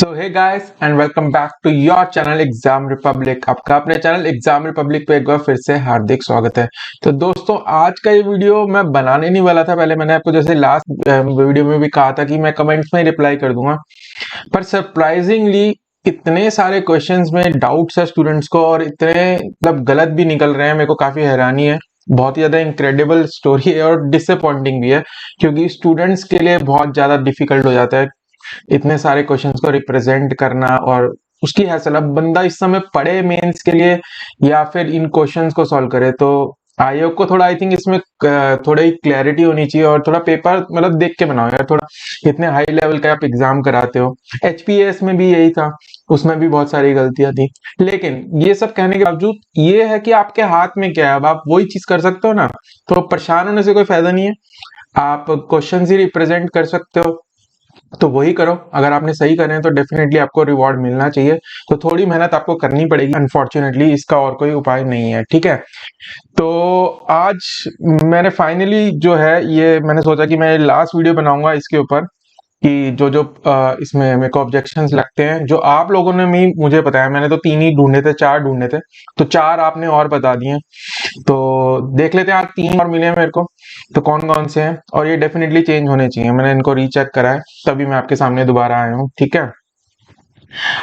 So hey guys and welcome back to your channel exam republic. आपका अपने channel exam Republic पे एक बार फिर से हार्दिक स्वागत है। तो दोस्तों, आज का ये वीडियो मैं बनाने नहीं वाला था। पहले मैंने आपको जैसे लास्ट वीडियो में भी कहा था कि मैं कमेंट्स में रिप्लाई कर दूंगा, पर सरप्राइजिंगली इतने सारे क्वेश्चंस में डाउट्स है स्टूडेंट्स को और इतने मतलब गलत भी निकल रहे हैं। मेरे को काफी हैरानी है। बहुत ही ज्यादा इनक्रेडिबल स्टोरी है और डिसअपॉइंटिंग भी है, क्योंकि स्टूडेंट्स के लिए बहुत ज्यादा डिफिकल्ट हो जाता है इतने सारे क्वेश्चंस को रिप्रेजेंट करना। और उसकी हैसल, अब बंदा इस समय पढ़े मेंस के लिए या फिर इन क्वेश्चंस को सॉल्व करे, तो आयोग को थोड़ा आई थिंक इसमें थोड़ा ही क्लैरिटी होनी चाहिए और थोड़ा पेपर मतलब देख के बनाओ यार। थोड़ा इतने हाई लेवल का आप एग्जाम कराते हो, एचपीएस में भी यही था, उसमें भी बहुत सारी गलतियां थी। लेकिन ये सब कहने के बावजूद ये है कि आपके हाथ में क्या है, अब आप वही चीज कर सकते हो ना, तो परेशान होने से कोई फायदा नहीं है। आप क्वेश्चन ही रिप्रेजेंट कर सकते हो तो वही करो। अगर आपने सही करे हैं तो डेफिनेटली आपको रिवॉर्ड मिलना चाहिए। तो थोड़ी मेहनत आपको करनी पड़ेगी, अनफॉर्चुनेटली इसका और कोई उपाय नहीं है। ठीक है, तो आज मैंने फाइनली जो है ये मैंने सोचा कि मैं लास्ट वीडियो बनाऊंगा इसके ऊपर कि जो जो इसमें मेरे को ऑब्जेक्शंस लगते हैं, जो आप लोगों ने भी मुझे बताया। मैंने तो 3 ही ढूंढे थे, 4 ढूंढे थे, तो 4 आपने और बता दिए। तो देख लेते हैं, आज 3 और मिले हैं मेरे को, तो कौन कौन से हैं और ये डेफिनेटली चेंज होने चाहिए। मैंने इनको रीचेक करा है, तभी मैं आपके सामने दोबारा आया हूँ। ठीक है,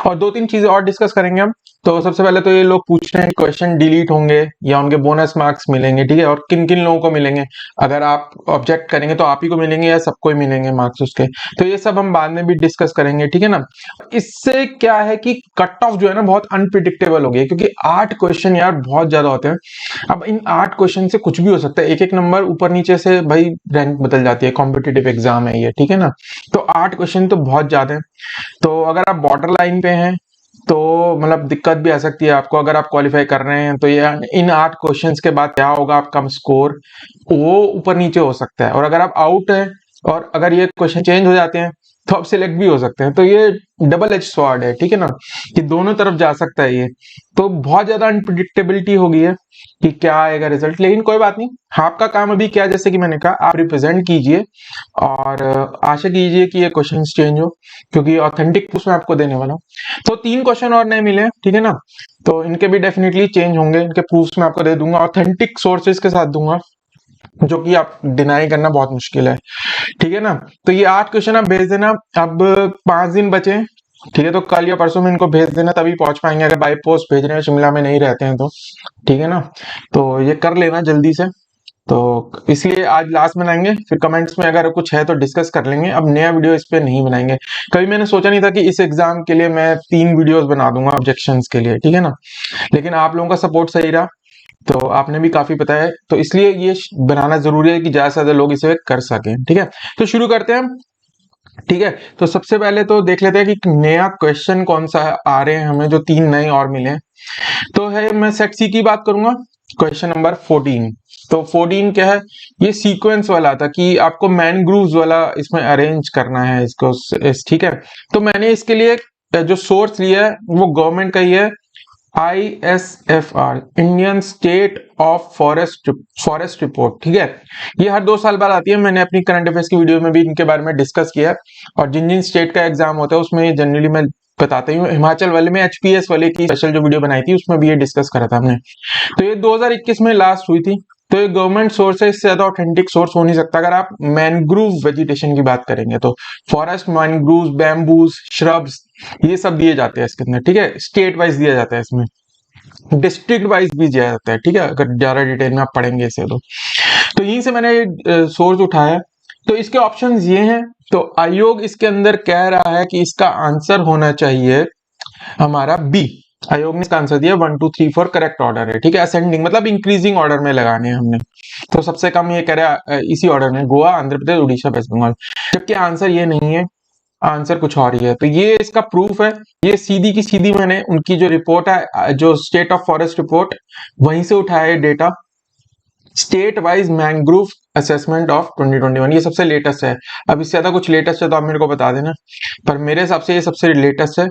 और 2-3 चीजें और डिस्कस करेंगे हम। तो सबसे पहले तो ये लोग पूछ रहे हैं क्वेश्चन डिलीट होंगे या उनके बोनस मार्क्स मिलेंगे। ठीक है, और किन किन लोगों को मिलेंगे। अगर आप ऑब्जेक्ट करेंगे तो आप ही को मिलेंगे या सबको ही मिलेंगे मार्क्स उसके, तो ये सब हम बाद में भी डिस्कस करेंगे। ठीक है ना, इससे क्या है कि कट ऑफ जो है ना बहुत अनप्रिडिक्टेबल हो गई है, क्योंकि 8 क्वेश्चन यार बहुत ज्यादा होते हैं। अब इन 8 क्वेश्चन से कुछ भी हो सकता है, एक एक नंबर ऊपर नीचे से भाई रैंक बदल जाती है। कॉम्पिटिटिव एग्जाम है ये, ठीक है ना, तो 8 क्वेश्चन तो बहुत ज्यादा है। तो अगर आप बॉर्डर लाइन पे हैं तो मतलब दिक्कत भी आ सकती है आपको। अगर आप क्वालिफाई कर रहे हैं तो ये इन 8 क्वेश्चंस के बाद क्या होगा आपका स्कोर, वो ऊपर नीचे हो सकता है। और अगर आप आउट है और अगर ये क्वेश्चन चेंज हो जाते हैं तो आप सिलेक्ट भी हो सकते हैं। तो ये डबल एज स्वॉर्ड है, ठीक है ना, कि दोनों तरफ जा सकता है ये। तो बहुत ज्यादा अनप्रिडिक्टेबिलिटी हो गई है कि क्या आएगा रिजल्ट। लेकिन कोई बात नहीं, आपका काम अभी क्या, जैसे कि मैंने कहा, आप रिप्रेजेंट कीजिए और आशा कीजिए कि ये क्वेश्चन चेंज हो, क्योंकि ऑथेंटिक प्रूफ मैं आपको देने वाला हूँ। तो 3 क्वेश्चन और नए मिले, ठीक है ना, तो इनके भी डेफिनेटली चेंज होंगे। इनके प्रूफ्स मैं आपको दे दूंगा, ऑथेंटिक सोर्सेज के साथ दूंगा, जो कि आप डिनाई करना बहुत मुश्किल है। ठीक है ना, तो ये 8 क्वेश्चन आप भेज देना। अब 5 दिन बचे हैं, ठीक है, तो कल या परसों में इनको भेज देना, तभी पहुंच पाएंगे। अगर बाई पोस्ट भेज रहे हैं, शिमला में नहीं रहते हैं तो, ठीक है ना, तो ये कर लेना जल्दी से। तो इसलिए आज लास्ट में लाएंगे, फिर कमेंट्स में अगर कुछ है तो डिस्कस कर लेंगे। अब नया वीडियो इस पे नहीं बनाएंगे। कभी मैंने सोचा नहीं था कि इस एग्जाम के लिए मैं 3 वीडियोस बना दूंगा ऑब्जेक्शंस के लिए, ठीक है ना, लेकिन आप लोगों का सपोर्ट सही रहा, तो आपने भी काफी बताया, तो इसलिए ये बनाना जरूरी है कि ज्यादा से ज्यादा लोग इसे कर सकें। ठीक है, तो शुरू करते हैं हम। ठीक है, तो सबसे पहले तो देख लेते हैं कि नया क्वेश्चन कौन सा आ रहे हैं हमें, जो 3 नए और मिले हैं। तो है, मैं सेट सी की बात करूंगा, क्वेश्चन नंबर 14। तो 14 क्या है, ये सीक्वेंस वाला था कि आपको मैनग्रूव्स वाला इसमें अरेंज करना है इसको ठीक है, तो मैंने इसके लिए जो सोर्स लिया है वो गवर्नमेंट का ही है, ISFR, Indian state of forest report. ठीक है, ये हर 2 साल बाद आती है। मैंने अपनी करंट अफेयर्स की वीडियो में भी इनके बारे में डिस्कस किया है, और जिन जिन स्टेट का एग्जाम होता है उसमें जनरली मैं बताता ही हूँ। हिमाचल वाले में एचपीएस वाले की स्पेशल जो वीडियो बनाई थी उसमें भी ये डिस्कस करा था हमने। तो ये 2021 में लास्ट हुई थी। तो ये गवर्नमेंट सोर्स है, इससे ज्यादा ऑथेंटिक सोर्स हो नहीं सकता। अगर आप मैनग्रूव वेजिटेशन की बात करेंगे तो फॉरेस्ट, मैनग्रूव्स, बैम्बूज, श्रब्स, ये सब दिए जाते हैं इसके अंदर। ठीक है, स्टेट वाइज दिया जाता है, इसमें डिस्ट्रिक्ट वाइज भी दिया जाता है। ठीक है, अगर ज्यादा डिटेल में आप पढ़ेंगे इसे तो यहीं से मैंने सोर्स उठाया। तो इसके ऑप्शंस ये हैं। तो आयोग इसके अंदर कह रहा है कि इसका आंसर होना चाहिए हमारा बी। आयोग ने इसका आंसर दिया 1 2 3 4 करेक्ट ऑर्डर है। ठीक है, असेंडिंग मतलब इंक्रीजिंग ऑर्डर में लगाने हैं हमने। तो सबसे कम ये कह रहा है इसी ऑर्डर में, गोवा, आंध्र प्रदेश, उड़ीसा, वेस्ट बंगाल, जबकि आंसर ये नहीं है, आंसर कुछ और ही है। तो ये इसका प्रूफ है। ये सीधी की सीधी मैंने उनकी जो रिपोर्ट है, जो स्टेट ऑफ फॉरेस्ट रिपोर्ट, वहीं से उठाया है data. State wise mangrove assessment of 2021, ये सबसे लेटेस्ट है। अब इससे ज्यादा कुछ लेटेस्ट है तो आप मेरे को बता देना, पर मेरे हिसाब से ये सबसे लेटेस्ट है।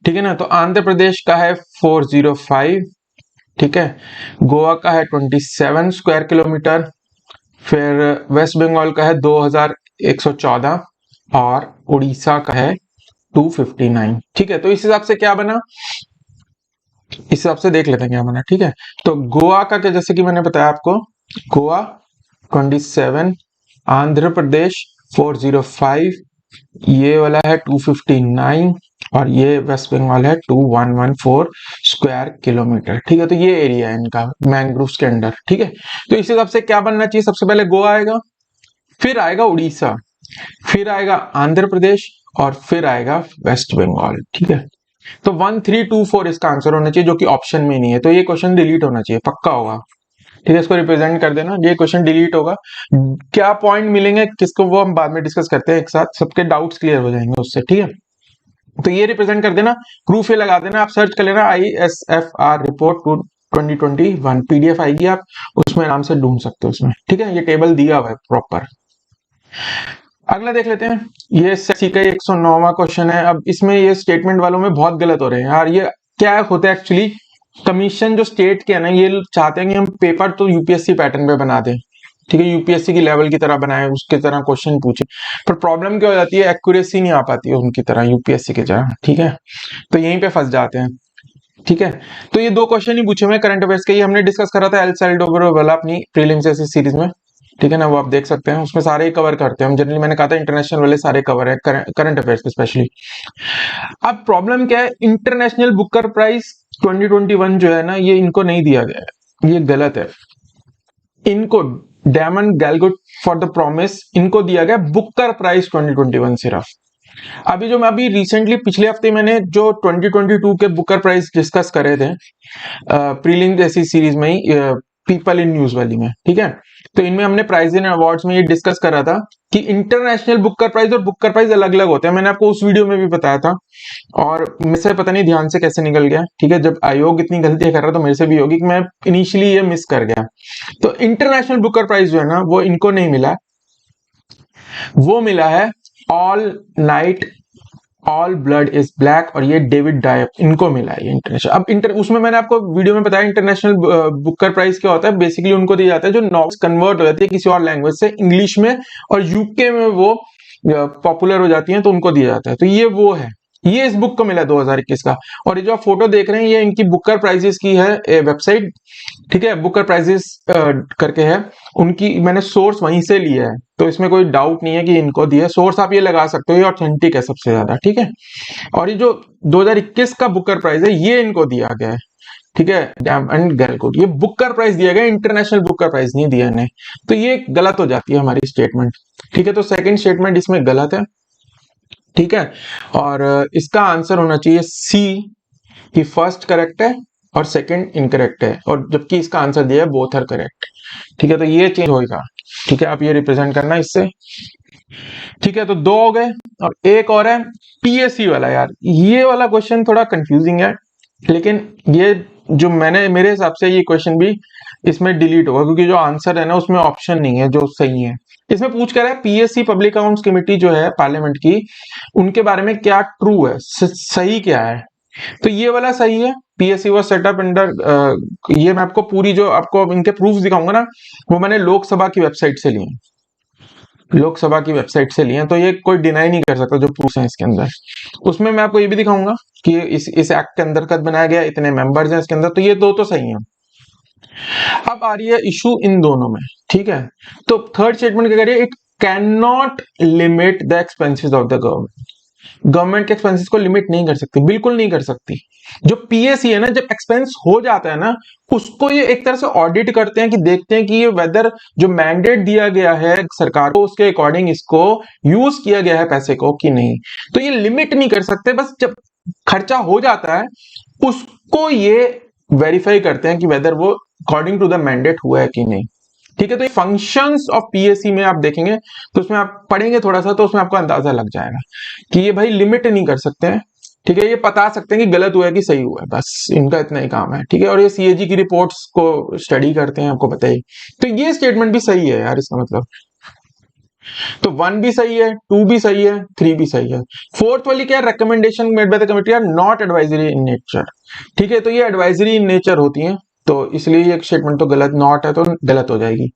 ठीक है ना, तो आंध्र प्रदेश का है 405, ठीक है, गोवा का है 27 स्क्वायर किलोमीटर, फिर वेस्ट बंगाल का है 2114, और उड़ीसा का है 259। ठीक है, तो इस हिसाब से क्या बना, इस हिसाब से देख लेते हैं क्या बना। ठीक है, तो गोवा का क्या, जैसे कि मैंने बताया आपको, गोवा 27, आंध्र प्रदेश 405, ये वाला है 259 और ये वेस्ट बंगाल है 2114 स्क्वायर किलोमीटर। ठीक है, तो ये एरिया है इनका मैंग्रोव्स के अंडर। ठीक है, तो इस हिसाब से क्या बनना चाहिए, सबसे पहले गोवा आएगा, फिर आएगा उड़ीसा, फिर आएगा आंध्र प्रदेश और फिर आएगा वेस्ट बंगाल। ठीक है, तो 1324 इसका आंसर होना चाहिए, जो कि ऑप्शन में नहीं है, तो ये क्वेश्चन डिलीट होना चाहिए, पक्का होगा। ठीक है, इसको रिप्रेजेंट कर देना, ये क्वेश्चन डिलीट होगा। क्या पॉइंट मिलेंगे किसको, वो हम बाद में डिस्कस करते हैं एक साथ, सबके डाउट्स क्लियर हो जाएंगे उससे। ठीक है, तो ये रिप्रेजेंट कर देना, प्रूफ ये लगा देना, आप सर्च कर लेना ISFR रिपोर्ट 2021 PDF आएगी, आप उसमें आराम से ढूंढ सकते हो उसमें। ठीक है, ये टेबल दिया हुआ है प्रॉपर। अगला देख लेते हैं, ये सी का 109वां क्वेश्चन है। अब इसमें ये स्टेटमेंट वालों में बहुत गलत हो रहे हैं यार। ये क्या होता है एक्चुअली, कमीशन जो स्टेट के है ना, ये चाहते हैं कि हम पेपर तो यूपीएससी पैटर्न पे बना दें। ठीक है, यूपीएससी की लेवल की तरह बनाए, उसके तरह क्वेश्चन पूछे, पर प्रॉब्लम क्या हो जाती है, एक्यूरेसी नहीं आ पाती है उनकी तरह, यूपीएससी की तरह। ठीक है, तो यहीं पे फंस जाते हैं। ठीक है, तो ये दो क्वेश्चन ही पूछे हुए करंट अफेयर्स के, ये हमने डिस्कस करा था एल सैल्वाडोर वाला अपनी प्रीलिम्स जैसी सीरीज में। ठीक है ना, वो आप देख सकते हैं, उसमें सारे ही कवर करते हैं हम। जनरली मैंने कहा था इंटरनेशनल वाले सारे कवर है, करंट अफेयर्स पे स्पेशली। अब प्रॉब्लम क्या है, इंटरनेशनल बुकर प्राइज 2021 जो है ना, ये इनको नहीं दिया गया है, ये गलत है। इनको डायमंड गैलगुट फॉर द प्रॉमिस इनको दिया गया बुकर प्राइज 2021 सिर्फ। अभी जो मैं अभी रिसेंटली पिछले हफ्ते मैंने जो 2022 के बुकर प्राइज डिस्कस करे थे प्रीलिम जैसी सीरीज में ही, पीपल इन न्यूज वाली में। ठीक है, तो इनमें हमने प्राइज इन अवार्ड्स में ये डिस्कस करा था कि इंटरनेशनल बुकर प्राइज और बुकर प्राइज अलग अलग होते हैं। मैंने आपको उस वीडियो में भी बताया था, और मेरे से पता नहीं ध्यान से कैसे निकल गया। ठीक है, जब आयोग इतनी गलतियां कर रहा तो मेरे से भी होगी कि मैं इनिशियली ये मिस कर गया। तो इंटरनेशनल बुकर प्राइज जो है ना, वो इनको नहीं मिला, वो मिला है all night all blood is black, और ये डेविड डायप, इनको मिला है ये इंटरनेशनल। अब उसमें मैंने आपको वीडियो में बताया इंटरनेशनल बुकर प्राइज क्या होता है। बेसिकली उनको दिया जाता है जो नॉवेल्स कन्वर्ट हो जाती है किसी और लैंग्वेज से इंग्लिश में, और यूके में वो पॉपुलर हो जाती हैं, तो उनको दिया जाता है। तो ये वो है, ये इस बुक को मिला 2021 का। और ये जो आप फोटो देख रहे हैं, ये इनकी बुकर प्राइजेस की है वेबसाइट। ठीक है, बुकर प्राइजेस करके है उनकी, मैंने सोर्स वहीं से लिया है, तो इसमें कोई डाउट नहीं है कि इनको दिया। सोर्स आप ये लगा सकते हो, ये ऑथेंटिक है सबसे ज्यादा। ठीक है, और ये जो 2021 का बुकर प्राइज है, ये इनको दिया गया है। ठीक है, डायमंड गैलगुट, ये बुकर प्राइज दिया गया, इंटरनेशनल बुकर प्राइज नहीं दिया इन्हें, तो ये गलत हो जाती है हमारी स्टेटमेंट। ठीक है, तो सेकंड स्टेटमेंट इसमें गलत है। ठीक है, और इसका आंसर होना चाहिए सी, कि फर्स्ट करेक्ट है और सेकंड इनकरेक्ट है, और जबकि इसका आंसर दिया है बोथ आर करेक्ट। ठीक है, तो ये चेंज होगा। ठीक है, आप ये रिप्रेजेंट करना इससे। ठीक है, तो दो हो गए, और एक और है पीएससी वाला। यार ये वाला क्वेश्चन थोड़ा कंफ्यूजिंग है, लेकिन ये जो मैंने, मेरे हिसाब से ये क्वेश्चन भी इसमें डिलीट होगा, क्योंकि जो आंसर है ना उसमें ऑप्शन नहीं है जो सही है। इसमें पूछ कर है पीएससी पब्लिक अकाउंट्स कमेटी जो है पार्लियामेंट की, उनके बारे में क्या ट्रू है, सही क्या है। तो ये वाला सही है, पीएससी वाज सेटअप अंडर, ये मैं आपको पूरी जो आपको इनके प्रूफ दिखाऊंगा ना, वो मैंने लोकसभा की वेबसाइट से लिए, लोकसभा की वेबसाइट से लिए, तो ये कोई डिनाई नहीं कर सकता जो प्रूफ है इसके अंदर। उसमें मैं आपको ये भी दिखाऊंगा कि इस एक्ट के अंतर्गत बनाया गया, इतने मेंबर्स हैं इसके अंदर, तो ये दो तो सही है। अब आ रही है इशू इन दोनों में। ठीक है, तो थर्ड स्टेटमेंट क्या कह रही है, it can not limit the expenses of the government. Government के एक्सपेंसेस को लिमिट नहीं कर सकती, बिल्कुल नहीं कर सकती। जो पीएससी है ना, जब एक्सपेंस हो जाता है ना, उसको ये एक तरह से ऑडिट करते हैं कि देखते हैं कि ये वेदर जो मैंडेट दिया गया है सरकार को, उसके अकॉर्डिंग इसको यूज किया गया है पैसे को कि नहीं। तो ये लिमिट नहीं कर सकते, बस जब खर्चा हो जाता है उसको ये वेरीफाई करते हैं कि वेदर वो अकॉर्डिंग टू द मैंडेट हुआ है कि नहीं। ठीक है, तो ये फंक्शंस ऑफ पीएससी में आप देखेंगे तो उसमें आप पढ़ेंगे थोड़ा सा, तो उसमें आपको अंदाजा लग जाएगा कि ये भाई लिमिट नहीं कर सकते हैं। ठीक है, ये बता सकते हैं कि गलत हुआ है कि सही हुआ है, बस इनका इतना ही काम है। ठीक है, और ये सीएजी की रिपोर्ट्स को स्टडी करते हैं, आपको बताइए। तो ये स्टेटमेंट भी सही है यार, इसका मतलब तो 1 भी सही है, 2 भी सही है, 3 भी सही है। फोर्थ वाली क्या, recommendation made by the committee are not advisory in nature. ठीक है, तो ये एडवाइजरी इन नेचर होती है, तो इसलिए ये स्टेटमेंट तो गलत, नॉट है तो गलत हो जाएगी।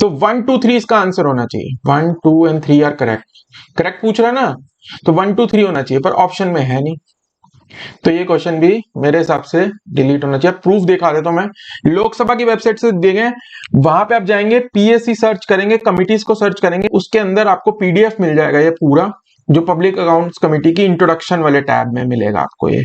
तो 1 2 3 इसका आंसर होना चाहिए, 1 2 एंड 3 आर करेक्ट। करेक्ट पूछ रहा है ना, तो 1 2 3 होना चाहिए, पर ऑप्शन में है नहीं, तो ये क्वेश्चन भी मेरे हिसाब से डिलीट होना चाहिए। प्रूफ दिखा देता हूं मैं, लोकसभा की वेबसाइट से देंगे, वहां पे आप जाएंगे, पीएससी सर्च करेंगे, कमिटीज को सर्च करेंगे, उसके अंदर आपको पीडीएफ मिल जाएगा ये पूरा, जो पब्लिक अकाउंट्स कमेटी की इंट्रोडक्शन वाले टैब में मिलेगा आपको ये,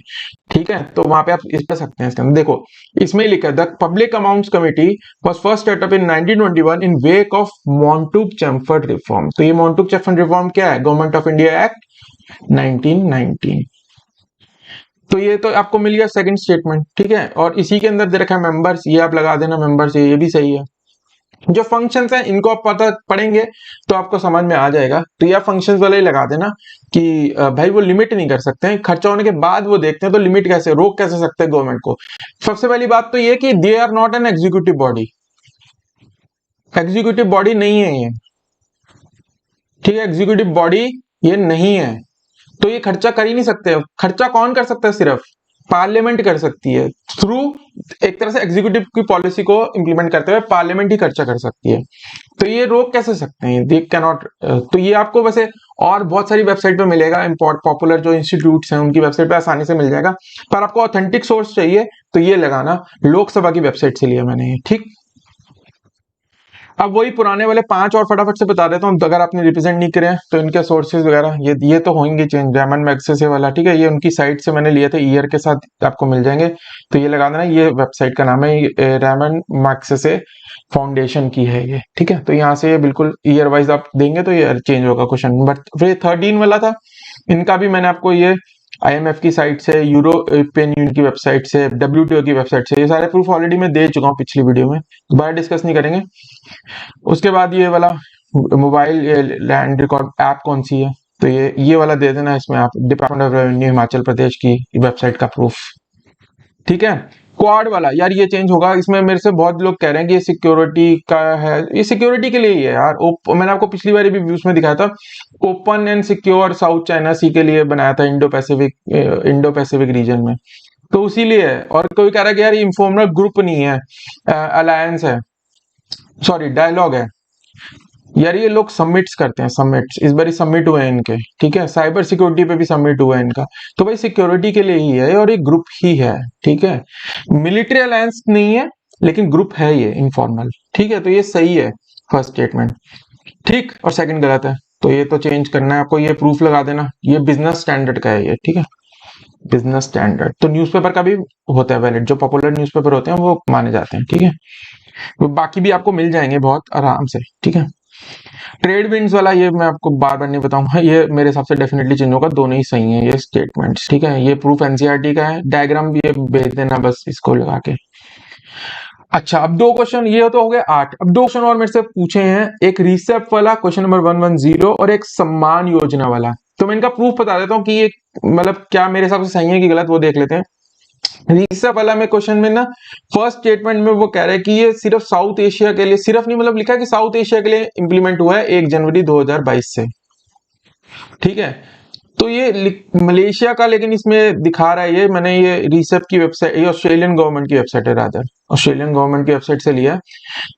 ठीक है। तो वहां पे आप इस कर सकते हैं। इसके अंदर देखो, इसमें लिखा है the public accounts committee was first set up in 1921 in wake of Montagu Chelmsford reform. तो ये मॉन्टूक-चैमफर्ड रिफॉर्म क्या है? Government of India act 1919। तो ये तो आपको मिल गया सेकंड स्टेटमेंट, ठीक है। और इसी के अंदर दे रखा है मेंबर्स, ये आप लगा देना मेंबर्स, ये भी सही है। जो फंक्शंस हैं इनको आप पता पढ़ेंगे तो आपको समझ में आ जाएगा, तो यह फंक्शंस वाले ही लगा देना कि भाई वो लिमिट नहीं कर सकते हैं, खर्चा होने के बाद वो देखते हैं, तो लिमिट कैसे, रोक कैसे सकते हैं गवर्नमेंट को। सबसे पहली बात तो ये कि they are not an executive body, executive body नहीं है ये, ठीक है, एग्जीक्यूटिव बॉडी ये नहीं है, तो ये खर्चा कर ही नहीं सकते। खर्चा कौन कर सकता है? सिर्फ पार्लियामेंट कर सकती है, थ्रू एक तरह से एग्जीक्यूटिव की पॉलिसी को इंप्लीमेंट करते हुए पार्लियामेंट ही खर्चा कर सकती है, तो ये रोक कैसे सकते हैं? They can not. तो ये आपको वैसे और बहुत सारी वेबसाइट पे मिलेगा, पॉपुलर जो इंस्टीट्यूट्स हैं उनकी वेबसाइट पे आसानी से मिल जाएगा, पर आपको ऑथेंटिक सोर्स चाहिए तो ये लगाना, लोकसभा की वेबसाइट से लिया मैंने ये, ठीक। अब वही पुराने वाले 5 और फटाफट से बता देता हूँ, अगर आपने रिप्रेजेंट नहीं करे तो इनके सोर्सेज वगैरह ये तो होंगे चेंज, रेमन मैग्सेसे वाला, ठीक है, ये उनकी साइट से मैंने लिए थे, ईयर के साथ आपको मिल जाएंगे, तो ये लगा देना, ये वेबसाइट का नाम है रेमन मैग्सेसे फाउंडेशन की है ये, ठीक है। तो यहाँ से ये बिल्कुल ईयर वाइज आप देंगे तो ये चेंज होगा क्वेश्चन। बट फिर 13 वाला था, इनका भी मैंने आपको ये आईएमएफ की साइट से, यूरोपियन यूनियन की वेबसाइट से, डब्ल्यूटीओ की वेबसाइट से, ये सारे प्रूफ ऑलरेडी मैं दे चुका हूँ पिछली वीडियो में, दोबारा डिस्कस नहीं करेंगे। उसके बाद ये वाला मोबाइल लैंड रिकॉर्ड ऐप कौन सी है, तो ये वाला दे देना, इसमें आप department of revenue Himachal Pradesh की वेबसाइट का प्रूफ, ठीक है। क्वाड वाला यार ये चेंज होगा, इसमें मेरे से बहुत लोग कह रहे हैं कि ये सिक्योरिटी का है, ये सिक्योरिटी के लिए ही है यार। मैंने आपको पिछली बार भी व्यूज में दिखाया था, open and secure South China sea के लिए बनाया था, इंडो पैसिफिक रीजन में, तो उसी लिए है। और कोई कह रहा है कि यार ये इन्फॉर्मल ग्रुप नहीं है, अलायंस है, सॉरी डायलॉग है यार, ये लोग सबमिट्स करते हैं, सबमिट्स इस बार सबमिट हुए हैं इनके, ठीक है, साइबर सिक्योरिटी पे भी सबमिट हुआ है इनका, तो भाई सिक्योरिटी के लिए ही है और ये ग्रुप ही है, ठीक है। मिलिट्री अलायंस नहीं है लेकिन ग्रुप है ये इनफॉर्मल, ठीक है, तो ये सही है फर्स्ट स्टेटमेंट, ठीक। और सेकंड गलत है, तो ये तो चेंज करना है आपको, ये प्रूफ लगा देना, ये बिजनेस स्टैंडर्ड का है ये, ठीक है, बिजनेस स्टैंडर्ड। तो न्यूज़पेपर का भी होता है वैलिड, जो पॉपुलर न्यूज़पेपर होते हैं वो माने जाते हैं, ठीक है। तो बाकी भी आपको मिल जाएंगे बहुत आराम से, ठीक है। ट्रेड विंड्स वाला ये मैं आपको बार बार नहीं बताऊंगा, ये मेरे हिसाब से डेफिनेटली चेंज होगा, दोनों ही सही हैं ये स्टेटमेंट्स, ठीक है। ये प्रूफ एनसीईआरटी का है, डायग्राम भी ये भेज देना बस इसको लगा के। अच्छा, अब 2 क्वेश्चन, ये तो हो गए 8, अब 2 क्वेश्चन और मेरे से पूछे हैं, एक रिसेप वाला क्वेश्चन नंबर 110 और एक सम्मान योजना वाला। तो मैं इनका प्रूफ बता देता हूँ कि ये मतलब क्या मेरे हिसाब से सही है कि गलत, वो देख लेते हैं। रिसेप वाला में क्वेश्चन में ना फर्स्ट स्टेटमेंट में वो कह रहे हैं कि ये सिर्फ साउथ एशिया के लिए, सिर्फ नहीं मतलब लिखा है कि साउथ एशिया के लिए इंप्लीमेंट हुआ है 1 जनवरी 2022 से, ठीक है। तो ये मलेशिया का, लेकिन इसमें दिखा रहा है, ये मैंने ये रिसेप की वेबसाइट, ये ऑस्ट्रेलियन गवर्नमेंट की वेबसाइट है, रादर ऑस्ट्रेलियन गवर्नमेंट की वेबसाइट से लिया,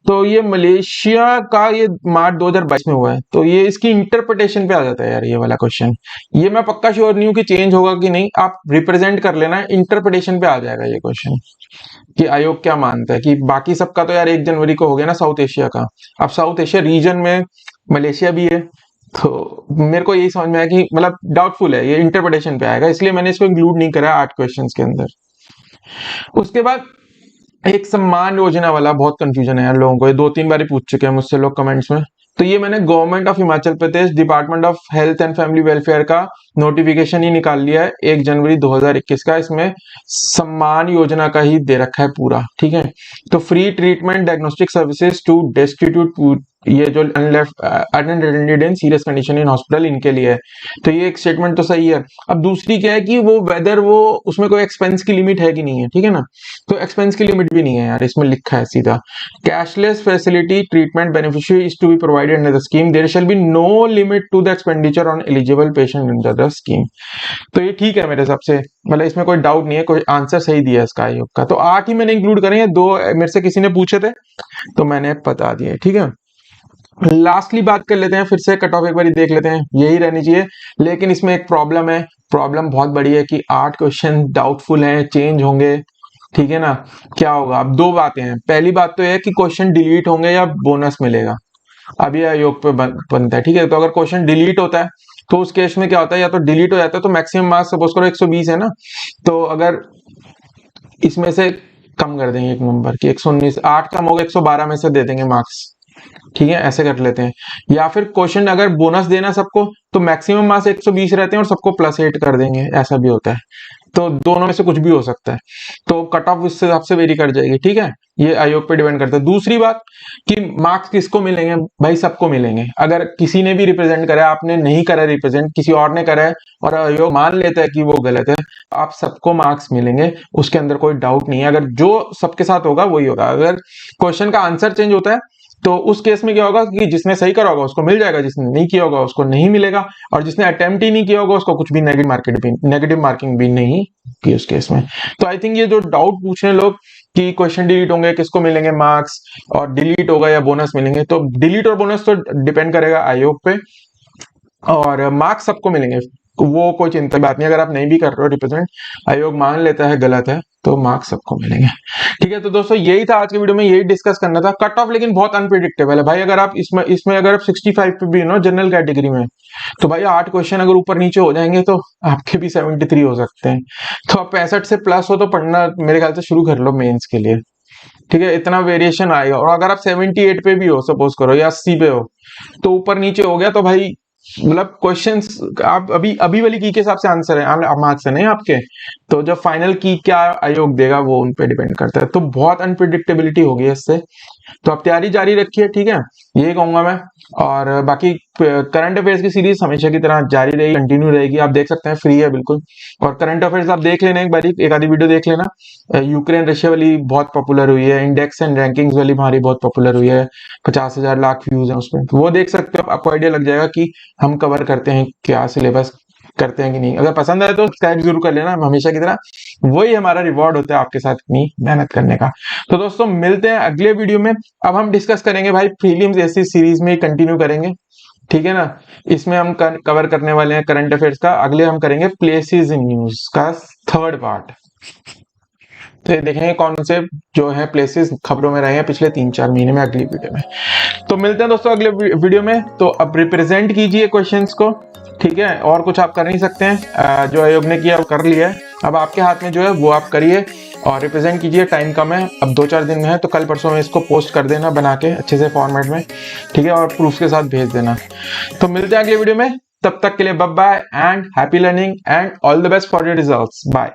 तो ये मलेशिया का ये मार्च 2022 में हुआ है, तो ये इसकी इंटरप्रिटेशन पे आ जाता है यार ये वाला क्वेश्चन। ये मैं पक्का श्योर नहीं हूँ कि चेंज होगा कि नहीं, आप रिप्रेजेंट कर लेना, इंटरप्रिटेशन पे आ जाएगा ये क्वेश्चन कि आयोग क्या मानता है, कि बाकी सबका तो यार 1 जनवरी को हो गया ना साउथ एशिया का, अब साउथ एशिया रीजन में मलेशिया भी है, तो मेरे को यही समझ में आया कि मतलब डाउटफुल है, ये इंटरप्रिटेशन पे आएगा, इसलिए मैंने इसको इंक्लूड नहीं करा 8 क्वेश्चंस के अंदर। उसके बाद एक सम्मान योजना वाला बहुत कंफ्यूजन है यार लोगों को, ये 2-3 बार ही पूछ चुके हैं मुझसे लोग कमेंट्स में, तो ये मैंने government of Himachal Pradesh department of health and family welfare का नोटिफिकेशन ही निकाल लिया है 1 जनवरी 2021 का, इसमें सम्मान योजना का ही दे रखा है पूरा, ठीक है। तो free treatment diagnostic services to destitute, ये जो unattended in serious condition in hospital, इनके लिए है, तो ये एक स्टेटमेंट तो सही है। अब दूसरी क्या है कि वो वेदर वो उसमें कोई एक्सपेंस की लिमिट है कि नहीं है, ठीक है ना, तो एक्सपेंस की लिमिट भी नहीं है यार, इसमें लिखा है सीधा, cashless facility treatment beneficiary is to be provided under the scheme, there shall be no limit to the expenditure on eligible patient under the scheme. तो ये ठीक है मेरे हिसाब से, मतलब इसमें कोई डाउट नहीं है, कोई आंसर सही दिया है इसका आयोग का। तो 8 ही मैंने इंक्लूड करे हैं, 2 मेरे से किसी ने पूछे थे तो मैंने बता दिए, ठीक है। लास्टली बात कर लेते हैं, फिर से कट ऑफ एक बार देख लेते हैं, यही रहनी चाहिए। लेकिन इसमें एक प्रॉब्लम है, प्रॉब्लम बहुत बड़ी है कि 8 क्वेश्चन डाउटफुल हैं, चेंज होंगे, ठीक है ना। क्या होगा, अब दो बातें हैं। पहली बात तो यह है कि क्वेश्चन डिलीट होंगे या बोनस मिलेगा, अब ये आयोग पे बनता है, ठीक है। तो अगर क्वेश्चन डिलीट होता है तो उस केस में क्या होता है, या तो डिलीट हो जाता है तो मैक्सिमम मार्क्स सपोज करो 120 है ना, तो अगर इसमें से कम कर देंगे एक नंबर की 119, 8 कम होगा 112 में से दे देंगे मार्क्स, ठीक है, ऐसे कर लेते हैं। या फिर क्वेश्चन अगर बोनस देना सबको तो मैक्सिमम मार्क्स 120 रहते हैं और सबको +8 कर देंगे, ऐसा भी होता है। तो दोनों में से कुछ भी हो सकता है, तो कट ऑफ उस हिसाब से वेरी कर जाएगी, ठीक है। ये आयोग पे डिपेंड करता है। दूसरी बात कि मार्क्स किसको मिलेंगे, भाई सबको मिलेंगे। अगर किसी ने भी रिप्रेजेंट करा है, आपने नहीं करा रिप्रेजेंट, किसी और ने करा है और आयोग मान लेता है कि वो गलत है, आप सबको मार्क्स मिलेंगे, उसके अंदर कोई डाउट नहीं है। अगर जो सबके साथ होगा वही होगा। अगर क्वेश्चन का आंसर चेंज होता है तो उस केस में क्या होगा कि जिसने सही करा होगा उसको मिल जाएगा, जिसने नहीं किया होगा उसको नहीं मिलेगा, और जिसने अटेम्प्ट ही नहीं किया होगा उसको कुछ भी नेगेटिव मार्किंग भी नहीं की उस केस में। तो आई थिंक ये जो डाउट पूछ रहे हैं लोग कि क्वेश्चन डिलीट होंगे किसको मिलेंगे मार्क्स, और डिलीट होगा या बोनस मिलेंगे, तो डिलीट और बोनस तो डिपेंड करेगा आयोग पे, और मार्क्स सबको मिलेंगे, वो कोई चिंता की बात नहीं। अगर आप नहीं भी कर रहे हो रिप्रेजेंट, आयोग मान लेता है गलत है, तो मार्क्स सबको मिलेंगे, ठीक है। तो दोस्तों यही था आज के वीडियो में, यही डिस्कस करना था। कट ऑफ लेकिन बहुत अनप्रिडिक्टेबल है भाई। अगर आप इसमें अगर आप 65 पे भी हो ना जनरल कैटेगरी में, तो भाई 8 क्वेश्चन अगर ऊपर नीचे हो जाएंगे तो आपके भी 73 हो सकते हैं। तो आप 65 से प्लस हो तो पढ़ना मेरे ख्याल से शुरू कर लो मेंस के लिए, ठीक है। इतना वेरिएशन आएगा। और अगर आप 78 पे भी हो सपोज करो या 80 पे हो, तो ऊपर नीचे हो गया तो भाई मतलब क्वेश्चंस आप अभी अभी वाली की के हिसाब से आंसर है, मार्क्स है नहीं आपके, तो जब फाइनल की क्या आयोग देगा वो उन पे डिपेंड करता है। तो बहुत अनप्रिडिक्टेबिलिटी होगी इससे, तो आप तैयारी जारी रखिए, ठीक है, यही कहूंगा मैं। और बाकी करंट अफेयर्स की सीरीज हमेशा की तरह जारी रहेगी, कंटिन्यू रहेगी, आप देख सकते हैं, फ्री है बिल्कुल। और करंट अफेयर्स आप देख लेना, एक बारी एक आधी वीडियो देख लेना। यूक्रेन रशिया वाली बहुत पॉपुलर हुई है, इंडेक्स एंड रैंकिंग्स वाली हमारी बहुत पॉपुलर हुई है, 50,000 लाख व्यूज है उसमें, तो वो देख सकते हो, आपको आइडिया लग जाएगा कि हम कवर करते हैं क्या, सिलेबस करते हैं कि नहीं। अगर पसंद आए तो सब्सक्राइब जरूर कर लेना, हमेशा की तरह वही हमारा रिवॉर्ड होता है आपके साथ इतनी मेहनत करने का। तो दोस्तों मिलते हैं अगले वीडियो में। अब हम डिस्कस करेंगे भाई प्रीलिम्स ऐसी सीरीज में कंटिन्यू करेंगे, ठीक है ना। इसमें हम कवर करने वाले हैं करंट अफेयर्स का, अगले हम करेंगे प्लेसेस इन न्यूज का 3rd पार्ट। तो ये देखेंगे कौन से जो है प्लेसेस खबरों में रहे हैं पिछले 3-4 महीने में, अगली वीडियो में। तो मिलते हैं दोस्तों अगले वीडियो में। तो अब रिप्रेजेंट कीजिए क्वेश्चंस को, ठीक है, और कुछ आप कर नहीं सकते हैं, जो आयोग ने किया वो कर लिया है, अब आपके हाथ में जो है वो आप करिए और रिप्रेजेंट कीजिए। टाइम कम है, अब 2-4 दिन में है, तो कल परसों में इसको पोस्ट कर देना बना के अच्छे से फॉर्मेट में, ठीक है, और प्रूफ के साथ भेज देना। तो मिलते हैं अगले वीडियो में, तब तक के लिए bye bye and happy learning and all the best for your results. Bye.